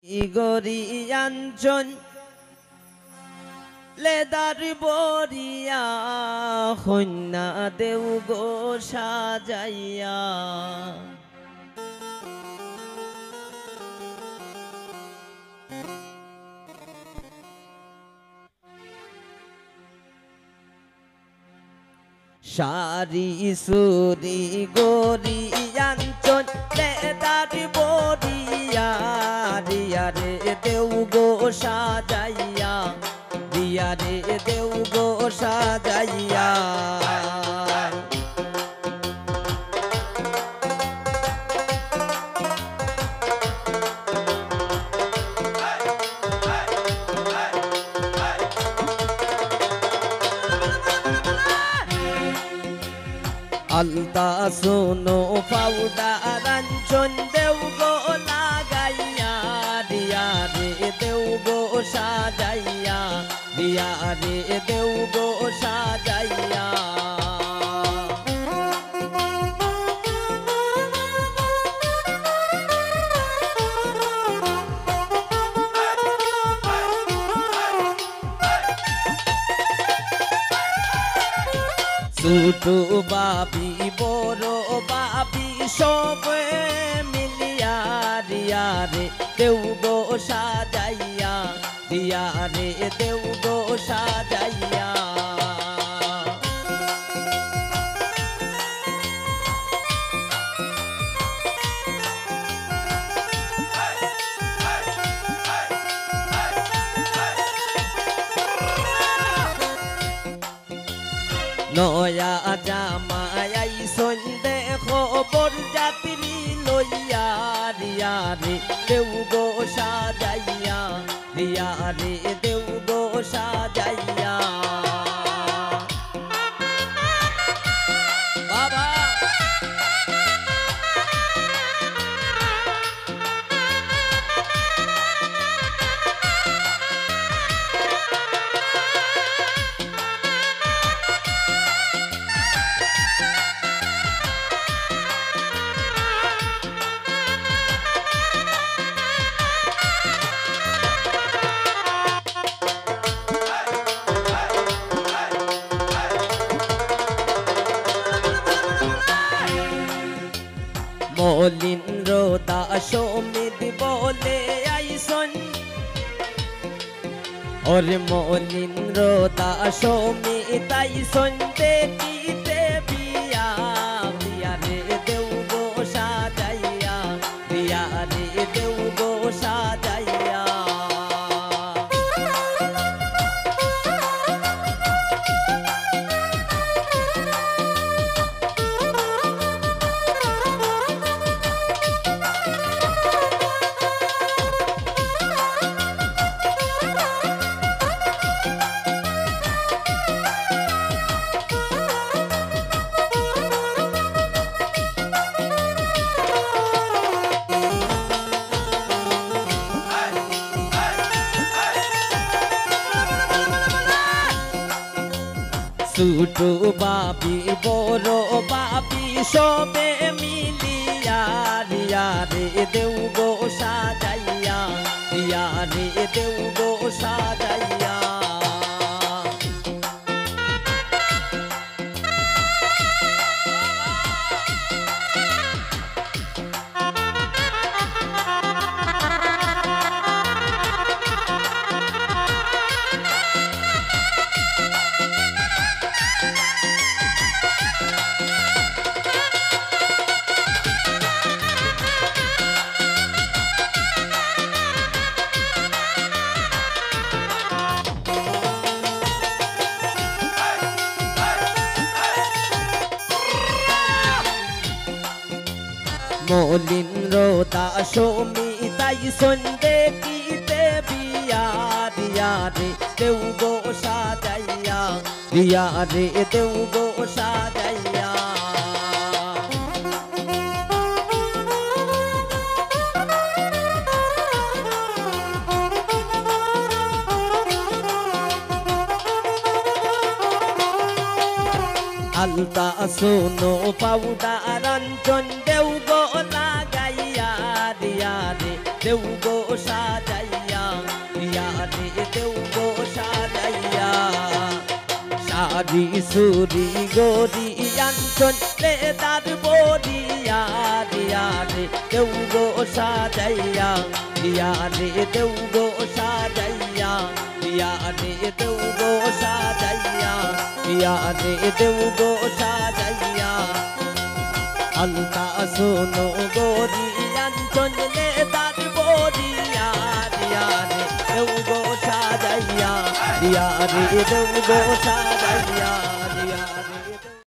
ইগরিয়াঞ্চন leather বরিয়া কন্যা দেউ গো সাজাইয়া সারি সুরি গরিয়াঞ্চন লেদার বরিয়া রিয়া রে দেউ গো সাজাইয়া রিয়া রে দেউ গো সাজাইয়া আলতা সোনো পাউডার আঞ্চন দেউ গো লাগাইয়া রিয়া রে দেউ গো সাজাইয়া রিয়া রে দেউ গো সাজাইয়া ছোটো বাবি বড় বাবি সবে মিলিয়া রিয়া রে দেউ গো সাজাইয়া রিয়া রে দেউ গো সাজাইয়া নয়া জামাই সন্ধে খবর যাত্রী লইয়া রিয়া রে দেউ গো সাজাইয়া রিয়া রে দেউ গো সাজাইয়া বাবা মলিন্দ্র দাস মিদ বলে আইসন ওরে মলিন্দ্র দাস মিদ আইসন দেখিতে বিয়া বিয়া রে দেউ গো সাজাইয়া বিয়া রে দেউ গো সাজাইয়া ছোটো বাবি বড় বাবি সবে মিলিয়া রিয়া রে দেউ গো সাজাইয়া রিয়া রে দেউ গো সাজাইয়া মলিন্দ্র দাস মিতাই সন্ধে কিতে বিয়া রিয়া রে দেউ গো সাজাইয়া রিয়া রে দেউ গো সাজাইয়া আলতা সোনো পাউডার আঞ্চন দেউ গো লাগাইয়া রিয়া রে দেউ গো সাজাইয়া দিয়া রে দেউ গো সাজাইয়া সারি সুরি গরি আঞ্চল লেদার বরিয়া দিয়া রে দেউ গো সাজাইয়া দিয়া রে দেউ গো সাজাইয়া দিয়া রে দেউ গো সাজাইয়া দিয়া রে দেউ গো সাজাইয়া আলতা শোনো গরি আঞ্চল লেদার বরিয়া দিয়া রে দেউ গো সাজাইয়া দিয়া রে দেউ গো সাজাইয়া